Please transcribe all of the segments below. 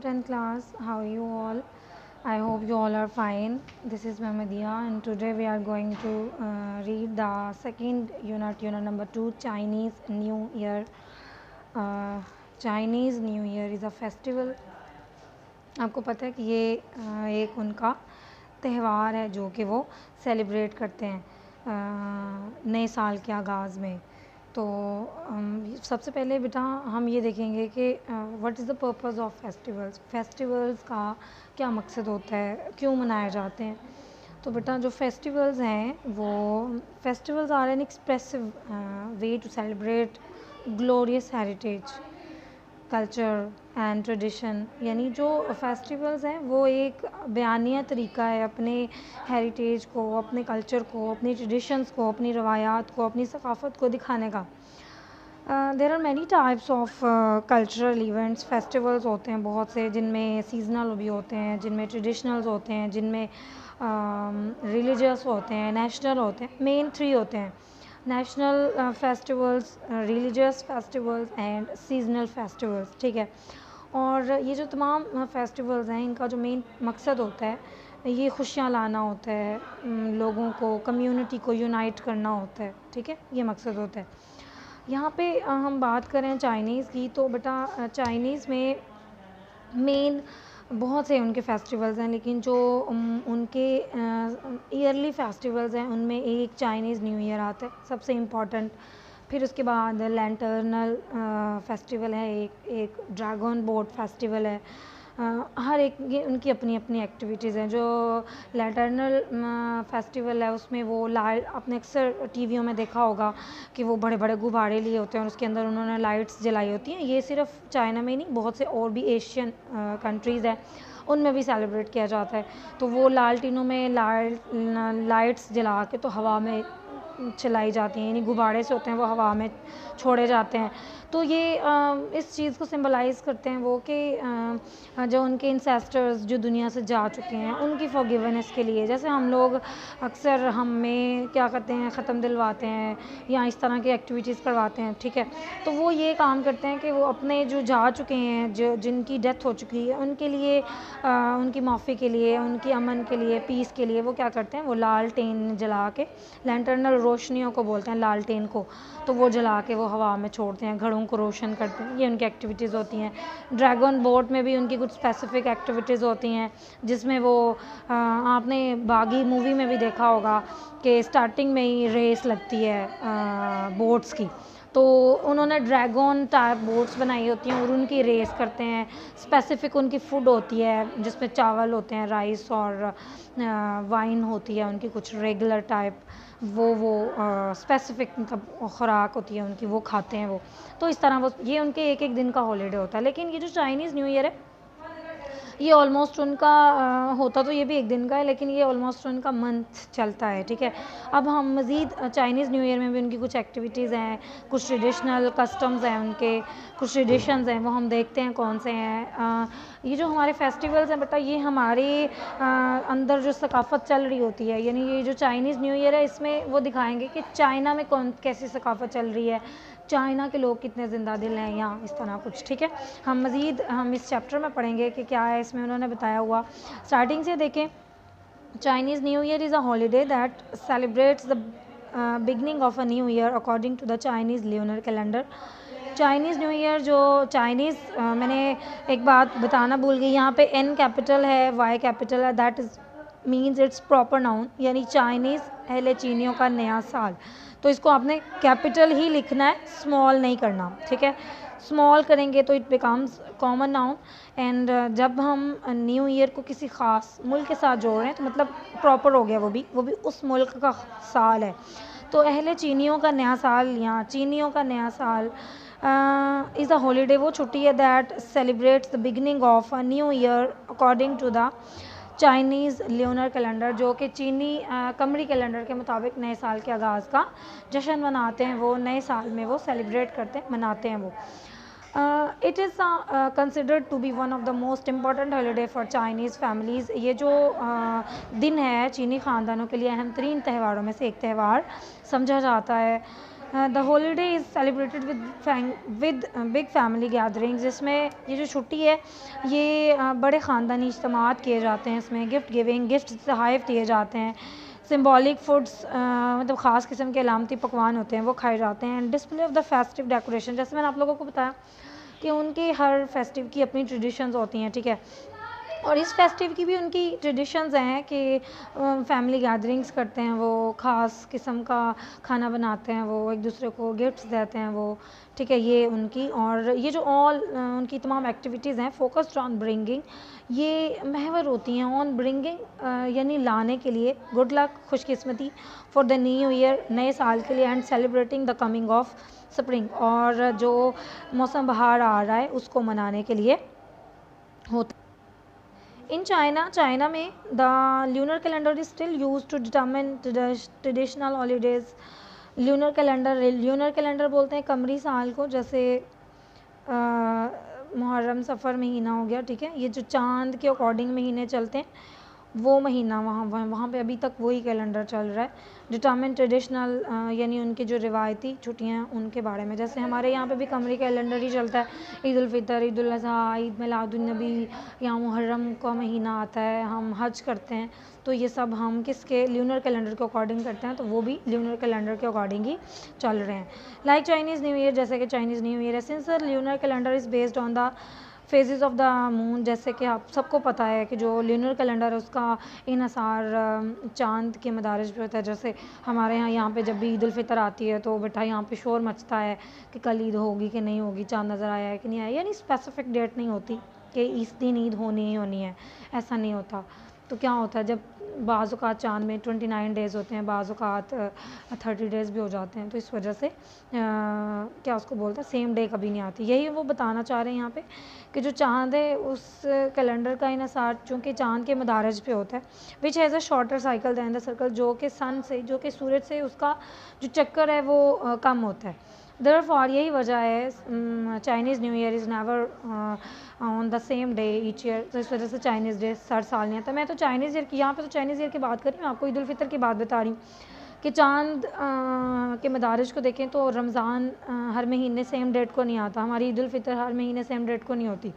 10th class. How are you all? I hope you all are fine. This is Mehmediya, and today we are going to read the second unit number 2, Chinese New Year. Chinese New Year is a festival. आपको पता है कि ये एक उनका त्यौहार है जो कि वो सेलिब्रेट करते हैं नए साल के आगाज़ में। तो सबसे पहले बेटा हम ये देखेंगे कि what is the purpose of festivals. Festivals का क्या मकसद होता है, क्यों मनाए जाते हैं। तो बेटा जो फेस्टिवल्स हैं वो festivals are an expressive way to celebrate glorious heritage, culture and tradition. यानी जो फेस्टिवल्स हैं वो एक बयानिया तरीका है अपने हेरिटेज को, अपने कल्चर को, अपनी ट्रेडिशंस को, अपनी रवायात को, अपनी सकाफ़त को दिखाने का। There are many types of cultural events. Festivals होते हैं बहुत से, जिनमें सीजनल भी होते हैं, जिनमें ट्रेडिशनल्स होते हैं, जिनमें रिलीजियस होते हैं, नेशनल होते हैं। मेन 3 होते हैं: national festivals, religious festivals and seasonal festivals. ठीक है। और ये जो तमाम फेस्टिवल्स हैं इनका जो मेन मकसद होता है ये खुशियाँ लाना होता है, लोगों को, कम्युनिटी को यूनाइट करना होता है। ठीक है, ये मकसद होता है। यहाँ पे हम बात करें चाइनीज़ की, तो बेटा चाइनीज़ में मेन बहुत से उनके फेस्टिवल्स हैं, लेकिन जो उनके ईयरली फेस्टिवल्स हैं उनमें एक चाइनीज़ न्यू ईयर आता है सबसे इम्पॉर्टेंट। फिर उसके बाद लैंटर्नल फेस्टिवल है, एक ड्रैगन बोट फेस्टिवल है। हर एक ये उनकी अपनी अपनी एक्टिविटीज़ हैं। जो लैंटर्नल फेस्टिवल है उसमें वो लाइट, आपने अक्सर टीवियों में देखा होगा कि वो बड़े बड़े गुब्बारे लिए होते हैं और उसके अंदर उन्होंने लाइट्स जलाई होती हैं। ये सिर्फ चाइना में ही नहीं, बहुत से और भी एशियन कंट्रीज़ हैं उनमें भी सेलिब्रेट किया जाता है। तो वो लालटीनों में लाइट्स जला के तो हवा में चलाई जाती हैं, यानी गुब्बारे से होते हैं वो हवा में छोड़े जाते हैं। तो ये इस चीज़ को सिंबलाइज़ करते हैं वो कि जो उनके इंसेस्टर्स जो दुनिया से जा चुके हैं उनकी फॉरगिवनेस के लिए। जैसे हम लोग अक्सर हमें क्या करते हैं, ख़त्म दिलवाते हैं या इस तरह की एक्टिविटीज़ करवाते हैं। ठीक है, तो वो ये काम करते हैं कि वो अपने जो जा चुके हैं, जो जिनकी डेथ हो चुकी है, उनके लिए उनकी माफ़ी के लिए, उनकी अमन के लिए, पीस के लिए वो क्या करते हैं, वो लालटेन जला के, लैंटर्नल रोशनियों को बोलते हैं लालटेन को, तो वो जला के वो हवा में छोड़ते हैं, घरों को रोशन करते हैं। ये उनकी एक्टिविटीज़ होती हैं। ड्रैगन बोट में भी उनकी कुछ स्पेसिफिक एक्टिविटीज़ होती हैं, जिसमें वो आपने बागी मूवी में भी देखा होगा कि स्टार्टिंग में ही रेस लगती है बोट्स की, तो उन्होंने ड्रैगन टाइप बोट्स बनाई होती हैं और उनकी रेस करते हैं। स्पेसिफ़िक उनकी फ़ूड होती है जिसमें चावल होते हैं, राइस और वाइन होती है उनकी कुछ रेगुलर टाइप, वो स्पेसिफ़िक मतलब खुराक होती है उनकी, वो खाते हैं वो। तो इस तरह वो ये उनके एक एक दिन का हॉलीडे होता है। लेकिन ये जो चाइनीज़ न्यू ईयर है ये ऑलमोस्ट उनका होता तो ये भी एक दिन का है, लेकिन ये ऑलमोस्ट उनका मंथ चलता है। ठीक है, अब हम मज़ीद चाइनीज़ न्यू ईयर में भी उनकी कुछ एक्टिविटीज़ हैं, कुछ ट्रेडिशनल कस्टम्स हैं उनके, कुछ ट्रेडिशंस हैं, वो हम देखते हैं कौन से हैं। ये जो हमारे फेस्टिवल्स हैं बेटा, ये हमारे अंदर जो सकाफ़त चल रही होती है, यानी ये जो चाइनीज़ न्यू ईयर है इसमें वो दिखाएंगे कि चाइना में कैसी सकाफ़त चल रही है, चाइना के लोग कितने ज़िंदा दिल हैं यहाँ, इस तरह कुछ। ठीक है, हम इस चैप्टर में पढ़ेंगे कि क्या है इसमें उन्होंने बताया हुआ। स्टार्टिंग से देखें, Chinese New year is a holiday that celebrates the beginning of a new year according to the Chinese lunar calendar. Chinese New Year जो चाइनीज़ मैंने एक बात बताना भूल गई, यहाँ पे एन कैपिटल है, वाई कैपिटल है, that is means it's proper noun, यानी चाइनीज़ पहले चीनियों का नया साल। तो इसको आपने कैपिटल ही लिखना है, स्मॉल नहीं करना। ठीक है, स्मॉल करेंगे तो it becomes common noun. And जब हम न्यू ईयर को किसी ख़ास मुल्क के साथ जोड़ रहे हैं तो मतलब प्रॉपर हो गया, वो भी उस मुल्क का साल है। तो अहले चीनियों का नया साल या चीनियों का नया साल इज़ अ हॉलीडे, वो छुट्टी है that celebrates the beginning of a new year according to the Chinese lunar calendar, जो कि चीनी कमरी कैलेंडर के मुताबिक नए साल के आगाज़ का जश्न मनाते हैं। वो नए साल में वो सेलिब्रेट करते हैं, मनाते हैं वो। It is considered to be one of the most important holiday for Chinese families. ये जो दिन है चीनी ख़ानदानों के लिए अहम तरीन त्योहारों में से एक त्यौहार समझा जाता है। The holiday is celebrated with big family gatherings, जिसमें ये जो छुट्टी है ये बड़े ख़ानदानी इज्तिमात किए जाते हैं। इसमें गिफ्ट गिविंग, गिफ्ट तोहफ़े दिए जाते हैं। सिम्बॉलिक फूड्स मतलब ख़ास किस्म के अलामती पकवान होते हैं वो खाए जाते हैं। Display of the festive decoration, जैसे मैंने आप लोगों को बताया कि उनकी हर फेस्टिव की अपनी ट्रेडिशंस होती हैं, ठीक है। और इस फेस्टिव की भी उनकी ट्रेडिशंस हैं कि फैमिली गैदरिंग्स करते हैं, वो ख़ास किस्म का खाना बनाते हैं, वो एक दूसरे को गिफ्ट्स देते हैं वो, ठीक है। ये उनकी, और ये जो उनकी तमाम एक्टिविटीज़ हैं फोकस्ड ऑन ब्रिंगिंग, ये महवर होती हैं ऑन ब्रिंगिंग यानी लाने के लिए, गुड लक खुशकिस्मती, फॉर द न्यू ईयर नए साल के लिए, and celebrating the coming of spring, और जो मौसम बहार आ रहा है उसको मनाने के लिए होता है। In China में the lunar calendar is still used to determine traditional holidays. lunar calendar बोलते हैं कमरी साल को, जैसे मुहर्रम सफ़र महीना हो गया, ठीक है। ये जो चांद के अकॉर्डिंग महीने चलते हैं वो महीना वहाँ पे अभी तक वही कैलेंडर चल रहा है। डिटर्मिन ट्रेडिशनल यानी उनकी जो रिवायती छुट्टियाँ हैं उनके बारे में, जैसे हमारे यहाँ पे भी कमरी कैलेंडर ही चलता है। ईद उल फ़ितर, ईद उल अज़हा, ईद मिलादुन्नबी, या मुहर्रम का महीना आता है, हम हज करते हैं, तो ये सब हम किसके ल्यूनर कैलेंडर के अकॉर्डिंग करते हैं, तो वो भी ल्यूनर कैलेंडर के अकॉर्डिंग ही चल रहे हैं। लाइक चाइनीज़ न्यू ईयर, जैसे कि चाइनीज़ न्यू ईयर है, since lunar calendar is based on the phases of the moon, जैसे कि आप सबको पता है कि जो ल्यूनर कैलेंडर है उसका इन्हिसार चांद के मदारिज पे होता है। जैसे हमारे यहाँ पे जब भी ईद उल फ़ितर आती है तो बेटा यहाँ पे शोर मचता है कि कल ईद होगी कि नहीं होगी, चांद नज़र आया है कि नहीं आया, यानी स्पेसिफिक डेट नहीं होती कि इस दिन ईद होनी ही होनी है, ऐसा नहीं होता। तो क्या होता है, जब बाज़ औक़ात चाँद में 29 डेज़ होते हैं, बाज़ औक़ात 30 डेज़ भी हो जाते हैं, तो इस वजह से क्या उसको बोलते हैं, सेम डे कभी नहीं आती। यही वो बताना चाह रहे हैं यहाँ पे कि जो चाँद है उस कैलेंडर का इन्हिसार चूँकि चाँद के मदारज पे होता है, which has a shorter cycle than the circle, जो कि सन से, जो कि सूरज से उसका जो चक्कर है वो कम होता है। देयरफॉर यही वजह है Chinese New year is never on the same day each year, तो इस वजह से चाइनीज़ डे हर साल नहीं आता। मैं तो चाइनीज़ ईयर की, यहाँ पे तो चाइनीज़ ईयर की बात कर रही हूँ, आपको ईद उल फ़ितर की बात बता रही हूँ कि चाँद के मदारिज को देखें तो रमज़ान हर महीने सेम डेट को नहीं आता, हमारी ईद उल फ़ितर हर महीने सेम डेट को नहीं होती,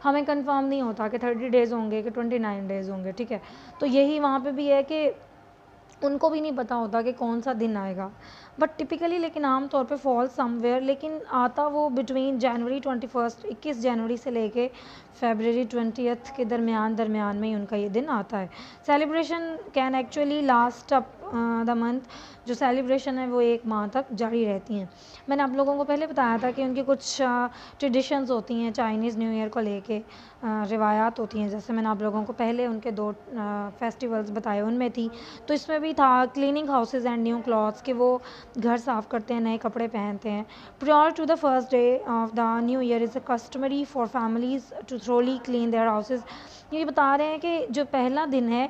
हमें कंफर्म नहीं होता कि 30 डेज़ होंगे कि 29 डेज़ होंगे, ठीक है। तो यही वहाँ पे भी है कि उनको भी नहीं पता होता कि कौन सा दिन आएगा, बट टिपिकली लेकिन आम तौर पे फॉल समवेयर, लेकिन आता वो बिटवीन जनवरी 21 21 जनवरी से लेके फरवरी 20 के दरमियान में ही उनका ये दिन आता है। Celebration can actually last up the month, जो सेलिब्रेशन है वो एक माह तक जारी रहती हैं। मैंने आप लोगों को पहले बताया था कि उनकी कुछ ट्रेडिशंस होती हैं चाइनीज़ न्यू ईयर को लेके, रिवायात होती हैं, जैसे मैंने आप लोगों को पहले उनके 2 फेस्टिवल्स बताए उनमें थी, तो इसमें भी था cleaning houses and new clothes, कि वो घर साफ़ करते हैं, नए कपड़े पहनते हैं। Prior to the first day of the new year is a customary for families to thoroughly clean their houses. ये बता रहे हैं कि जो पहला दिन है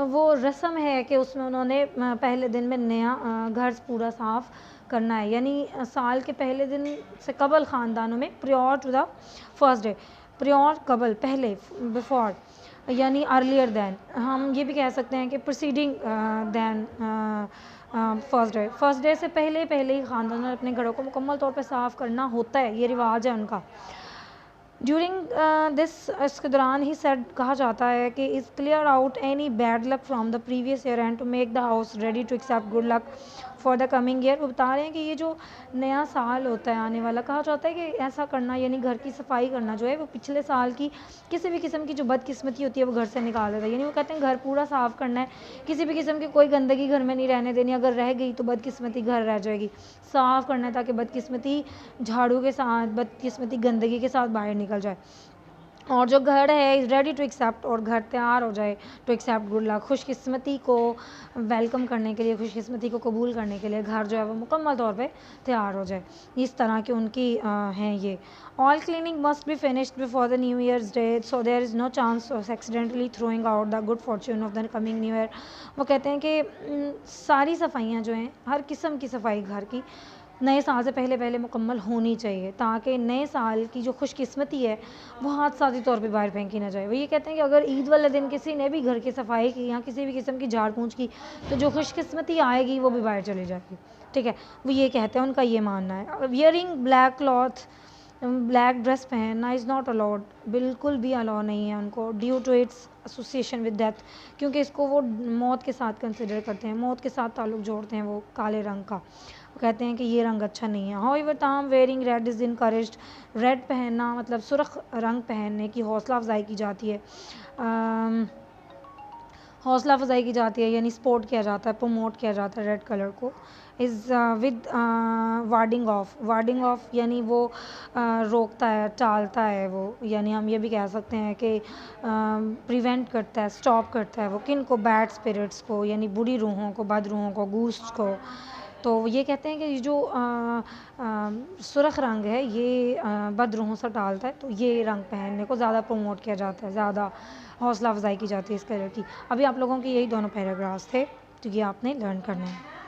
वो रस्म है कि उसमें उन्होंने पहले दिन में नया घर पूरा साफ़ करना है, यानी साल के पहले दिन से कबल ख़ानदानों में prior to the first day, prior कबल पहले, बिफोर यानी अर्लियर दैन, हम ये भी कह सकते हैं कि प्रोसीडिंग दैन फर्स्ट डे से पहले ही ख़ानदान ने अपने घरों को मुकम्मल तौर पे साफ़ करना होता है, ये रिवाज है उनका। ड्यूरिंग दिस, इसके दौरान ही सेड कहा जाता है कि is clear out any bad luck from the previous year and to make the house ready to accept good luck for the coming year. वो बता रहे हैं कि ये जो नया साल होता है आने वाला, कहा जाता है कि ऐसा करना यानी घर की सफाई करना जो है वो पिछले साल की किसी भी किस्म की जो बदकिस्मती होती है वो घर से निकाल देता है, यानी वो कहते हैं घर पूरा साफ़ करना है, किसी भी किस्म की कोई गंदगी घर में नहीं रहने देनी, अगर रह गई तो बदकिस्मती घर रह जाएगी, साफ़ करना है ताकि बदकिस्मती झाड़ू के साथ, बदकिस्मती गंदगी के साथ बाहर निकल जाए, और जो घर है इज़ रेडी टू एक्सेप्ट, और घर तैयार हो जाए टू एक्सेप्ट गुड लक, खुशकिस्मती को वेलकम करने के लिए, खुशकिस्मती को कबूल करने के लिए घर जो है वो मुकम्मल तौर पे तैयार हो जाए। इस तरह की उनकी हैं ये। All cleaning must be finished before the New Year's Day, so there is no chance of accidentally throwing out the good fortune of the coming new year. वो कहते हैं कि सारी सफाइयाँ जो हैं, हर किस्म की सफाई घर की नए साल से पहले मुकम्मल होनी चाहिए, ताकि नए साल की जो खुशकिस्मती है वो हादसाती तौर पे बाहर फेंकी ना जाए। वो ये कहते हैं कि अगर ईद वाले दिन किसी ने भी घर की सफाई की या किसी भी किस्म की झाड़ पोंछ की, तो जो खुशकिस्मती आएगी वो भी बाहर चली जाएगी। ठीक है, वो ये कहते हैं, उनका ये मानना है। Wearing black cloth, black dress पहनना इज़ नॉट अलाउड, बिल्कुल भी अलाउ नहीं है उनको, due to its association with death, क्योंकि इसको वो मौत के साथ कंसिडर करते हैं, मौत के साथ ताल्लुक़ जोड़ते हैं वो काले रंग का। वो कहते हैं कि ये रंग अच्छा नहीं है। हाउएवर ताहम wearing red is encouraged, red पहनना मतलब सुर्ख रंग पहनने की हौसला अफजाई की जाती है, हौसला अफजाई की जाती है, यानी सपोर्ट किया जाता है, प्रमोट किया जाता है रेड कलर को। इज़ विद वार्डिंग ऑफ यानी वो रोकता है, टालता है वो, यानी हम ये भी कह सकते हैं कि प्रिवेंट करता है, स्टॉप करता है वो किन को, बैड स्पिरिट्स को, यानी बुरी रूहों को, बद रूहों को, घूस्ट को। तो ये कहते हैं कि ये जो सुर्ख रंग है ये बद रूहों से टालता है, तो ये रंग पहनने को ज़्यादा प्रमोट किया जाता है, ज़्यादा हौसला अफजाई की जाती है इस कलर की। अभी आप लोगों के यही दोनों पैराग्राफ्स थे जो कि आपने लर्न करने हैं।